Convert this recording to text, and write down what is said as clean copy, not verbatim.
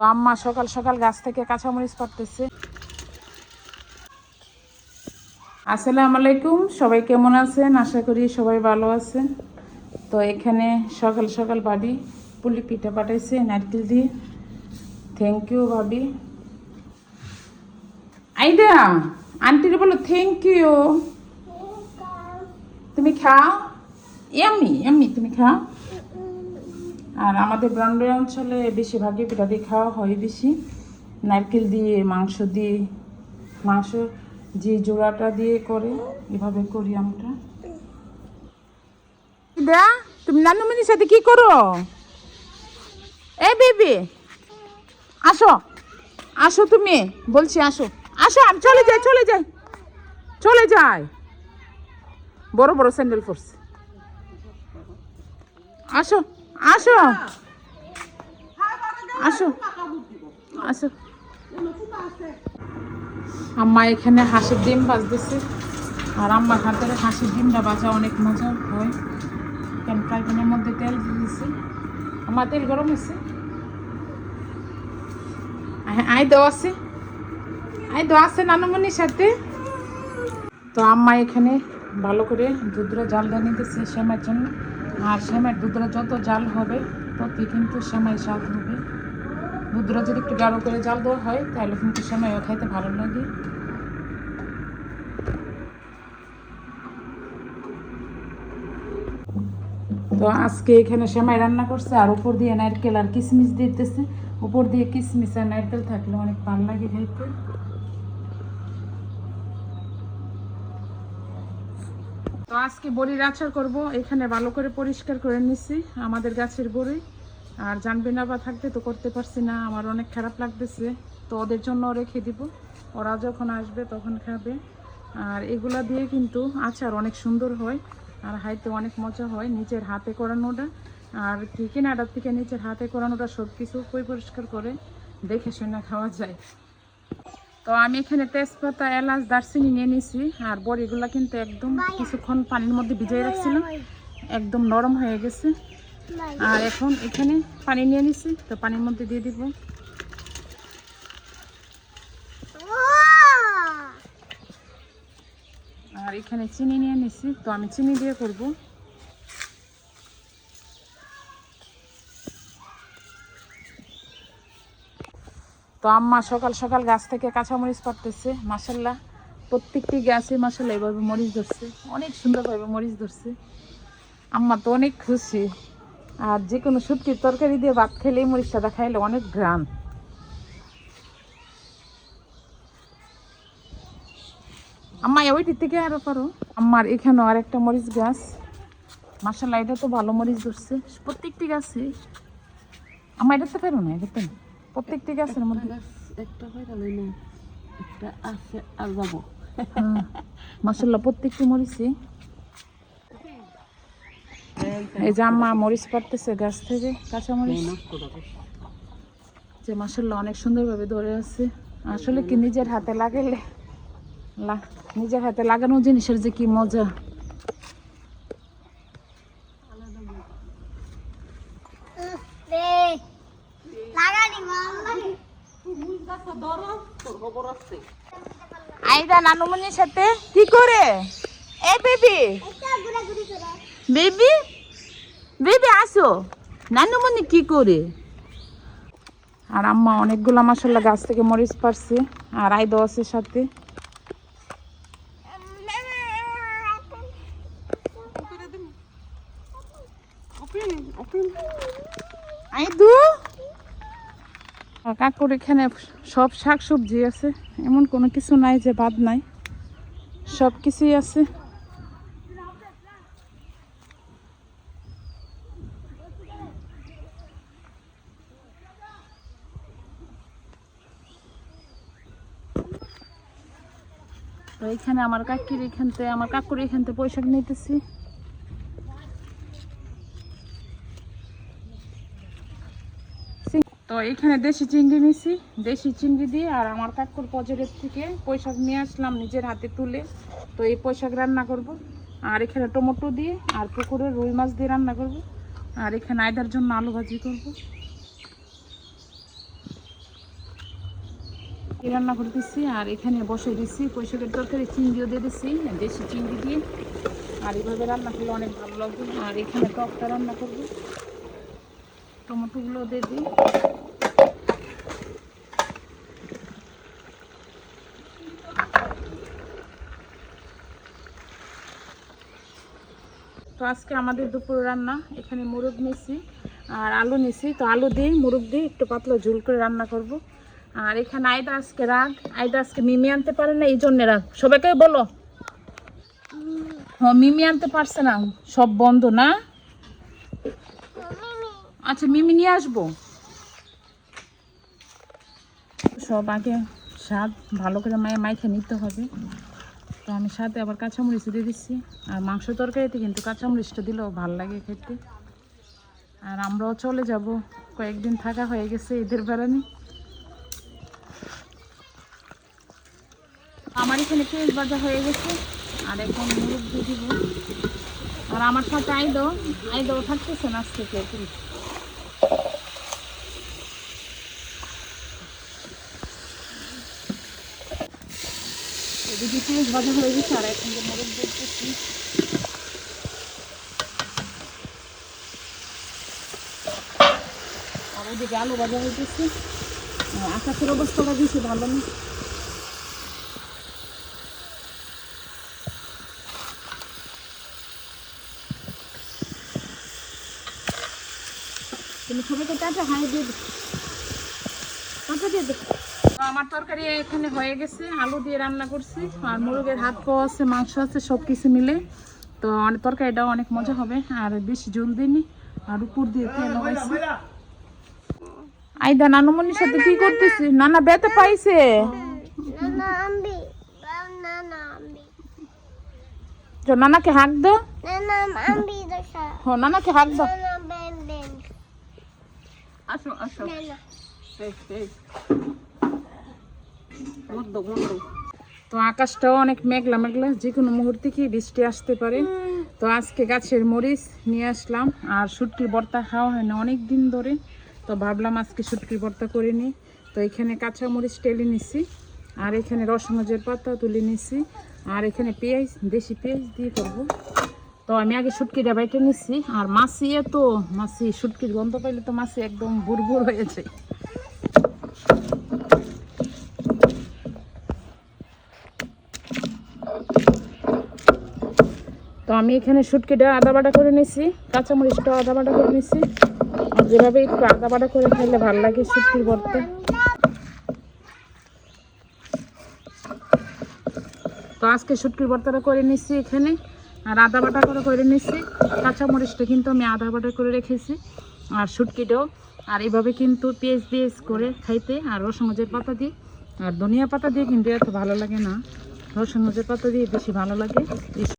আম্মা সকাল সকাল গাছ থেকে কাঁচামরিচ পাড়তেছে। আসসালামু আলাইকুম, সবাই কেমন আছেন? আশা করি সবাই ভালো আছেন। তো এখানে সকাল সকাল ভাবি পুলি পিঠা পাঠাইছে নারকেল দিয়ে। থ্যাংক ইউ ভাবি। আইডা আন্টিরে বলো থ্যাংক ইউ। তুমি খাও, এমনি এমনি তুমি খাও। আর আমাদের ব্রান্ডের অঞ্চলে বেশিরভাগই পিঠা দিয়ে খাওয়া হয় বেশি, নারকেল দিয়ে, মাংস দিয়ে, মাংস যে জোড়াটা দিয়ে করে এভাবে করি আমরা। দা তুমি নানুমণির সাথে কি করো? এই বেবি আসো, আসো তুমি, বলছি আসো আসো। আমি চলে যাই চলে যাই চলে যাই, বড় বড় স্যান্ডেল পরছে। আসো আসো আসো আসো। আম্মা এখানে হাঁসের ডিম ভাজতেছে, আর আম্মার হাতের হাঁসের ডিমটা ভাজা অনেক মজা হয়। কারণ ফ্রাই প্যানের মধ্যে তেল দিয়েছি, আমার তেল গরম হয়েছে। আই দেওয়া আছে, আই দেওয়া আছে নানুমণির সাথে। তো আম্মা এখানে ভালো করে দুধরা জাল দিয়ে নিতেছে সেমাইয়ের জন্য। আর সেমাইয়ের দুধরা যত জাল হবে ততই কিন্তু সেমাই স্বাদ হবে। দুধরা যদি একটু গাঢ় করে জাল দেওয়া হয় তাহলে কিন্তু সেমাইও খাইতে ভালো লাগে। তো আজকে এখানে সেমাই রান্না করছে, আর উপর দিয়ে নারকেল আর কিশমিশ দিতেছে। উপর দিয়ে কিশমিশ আর নারকেল থাকলে অনেক ভালো লাগে খাইতে। তো আজকে বড়ির আচার করব। এখানে ভালো করে পরিষ্কার করে নিচ্ছি আমাদের গাছের বড়ি। আর জানবে না বা থাকতে তো করতে পারছি না, আমার অনেক খারাপ লাগতেছে। তো ওদের জন্য রেখে দিব, ওরা যখন আসবে তখন খাবে। আর এগুলা দিয়ে কিন্তু আচার অনেক সুন্দর হয়, আর খাইতে অনেক মজা হয়। নিজের হাতে করানোটা আর কি কেনাটার থেকে নিজের হাতে করানোটা সব কিছু পরিষ্কার করে দেখে শুনে খাওয়া যায়। তো আমি এখানে তেজপাতা, এলাচ, দারচিনি নিয়ে নিছি। আর বড়িগুলো কিন্তু একদম কিছুক্ষণ পানির মধ্যে ভিজিয়ে রাখছিলাম, একদম নরম হয়ে গেছে। আর এখন এখানে পানি নিয়ে নিছি, তো পানির মধ্যে দিয়ে দিব। আর এখানে চিনি নিয়ে নিছি, তো আমি চিনি দিয়ে করব। তো আম্মা সকাল সকাল গাছ থেকে কাঁচামরিচ পাড়তেছে। মাশাল্লাহ, প্রত্যেকটি গাছে মাশাল্লাহ এভাবে মরিচ ধরছে, অনেক সুন্দরভাবে মরিচ ধরছে। আম্মা তো অনেক খুশি। আর যে কোনো শুটকির তরকারি দিয়ে ভাত খেলে মরিচটা খাইলে অনেক ঘ্রাণ। আম্মা ওইটির থেকে আরো পারো। আম্মার এখানেও আর একটা মরিচ গাছ, মাশাল্লাহ এটা তো ভালো মরিচ ধরছে প্রত্যেকটি গাছে। আম্মা এটা তো পারো না, এটা তো প্রত্যেকটি গাছের মধ্যে মাশাল্লাহ প্রত্যেকটি মরিচে। এই যে আম্মা মরিচ পাড়তেছে গাছ থেকে কাঁচা মরিচ, যে মাশাল্লাহ অনেক সুন্দরভাবে ধরে আছে। আসলে কি নিজের হাতে লাগাইলে, নিজের হাতে লাগানো জিনিসের যে কি মজা। আইদা নানুমনির সাথে কি করে? এ বেবি বেবি বেবি আসো, নানুমনি কি করে? আর আম্মা অনেকগুলো মাশাল্লাহ গাছ থেকে মরিচ পারছে, আর আই দোয়াশের সাথে। কাকুর এখানে সব শাক সবজি আছে, এমন কোনো কিছু নাই যে বাদ নাই, সব কিছুই আছে। তো এখানে আমার কাকুর এখান থেকে পোশাক নিতেছি। তো এখানে দেশি চিংড়ি নিছি, দেশি চিংড়ি দিয়ে। আর আমার কাকুর পজরের থেকে পোশাক নিয়ে আসলাম নিজের হাতে তুলে, তো এই পোশাক রান্না করব। আর এখানে টমেটো দিয়ে আর পুকুরের রুই মাছ দিয়ে রান্না করব। আর এখানে আয়দার জন্য আলু ভাজি করব। এই রান্না করতেছি আর এখানে বসে দিচ্ছি পুঁইশাকের তরকারি, চিংড়িও দিয়ে দিচ্ছি, দেশি চিংড়ি দিয়ে। আর এইভাবে রান্না করলে অনেক ভালো লাগবে। আর এখানে টকটা রান্না করবো, টমেটোগুলো দিয়ে দিই। তো আজকে আমাদের দুপুর রান্না, এখানে মুরগ নিয়েছি আর আলু নিয়েছি। তো আলু দিয়ে মুরগ দিয়ে একটু পাতলা ঝোল করে রান্না করব। আর এখানে আয়দা আজকে রাগ, আয়দা আজকে মিমি আনতে পারে না, এই জন্যে রাগ। সবাইকে বলো, হ্যাঁ মিমি আনতে পারছে না, সব বন্ধ না। আচ্ছা মিমি নিয়ে আসবো। সব আগে স্বাদ ভালো করে মাইখে নিতে হবে। তো আমি সাথে আবার কাঁচামরিচ দিয়ে দিচ্ছি। আর মাংস তরকারিতে কিন্তু কাঁচামরিচটা দিলেও ভালো লাগে খেতে। আর আমরাও চলে যাব, কয়েকদিন থাকা হয়ে গেছে ঈদের বেড়ানি। আমার এখানে পেঁয়াজ ভাজা হয়ে গেছে আর এখন মুরগ দিয়ে দিব। আর আমার সাথে আইদাও থাকতেছে না আজকে থেকে। এদিকে পেঁয়াজ ভাজা হয়ে গেছে আর এখন মুরগ দিতেছি। আর ওদিকে আলু ভাজা হইতেছে। আকাশের অবস্থাটা বেশি ভালো না। তুমি সবাইকে টাটা হাই দিয়ে দিচ্ছি, টাটা দিয়ে দেবো। আমার তরকারি এখানে হয়ে গেছে, আলু দিয়ে রান্না করছি আর মুরগের হাত পাওয়া আছে, মাংস আছে, সব কিছু মিলে। তো তরকারিটাও অনেক মজা হবে আর বেশি জল দিইনি। আর উপর দিয়ে তেল লাগাইছি। আইদা নানুমনির সাথে কি করতেছি? নানা ব্যথা পাইছে। নানাকে হাঁক দাও, নানাকে হাঁক দাও। আসো আসো। তো আকাশটাও অনেক মেঘলা মেঘলা, যে কোনো মুহূর্তে কি বৃষ্টি আসতে পারে। তো আজকে গাছের মরিচ নিয়ে আসলাম আর শুটকির ভর্তা খাওয়া হয় না অনেক দিন ধরে। তো ভাবলাম আজকে শুটকির ভর্তা করে নিই। তো এখানে কাঁচা মরিচ টেলে নিছি আর এখানে রসমজের পাতা তুলে নিছি আর এখানে পেঁয়াজ, দেশি পেঁয়াজ দিয়ে করবো। তো আমি আগে শুটকিটা বাইটে নিচ্ছি। আর মাছি মাছি শুটকির গন্ধ পাইলে তো মাছি একদম বুড় হয়ে যায়। তো আমি এখানে শুটকিটা আদা বাটা করে নিছি, কাঁচামরিচটাও আদা বাটা করে নিছি। আর যেভাবে একটু আদা বাটা করে খেলে ভালো লাগে শুটকির ভর্তা। তো আজকে শুটকির ভর্তাটা করে নিচ্ছি এখানে আর আদা বাটা করে নিচ্ছি। কাঁচামরিচটা কিন্তু আমি আদা বাটা করে রেখেছি আর শুটকিটাও। আর এইভাবে কিন্তু পেঁয়াজ করে খাইতে আর রসমজের পাতা দিয়ে আর ধনিয়া পাতা দিয়ে কিন্তু এত ভালো লাগে না, রসমজের পাতা দিয়ে বেশি ভালো লাগে।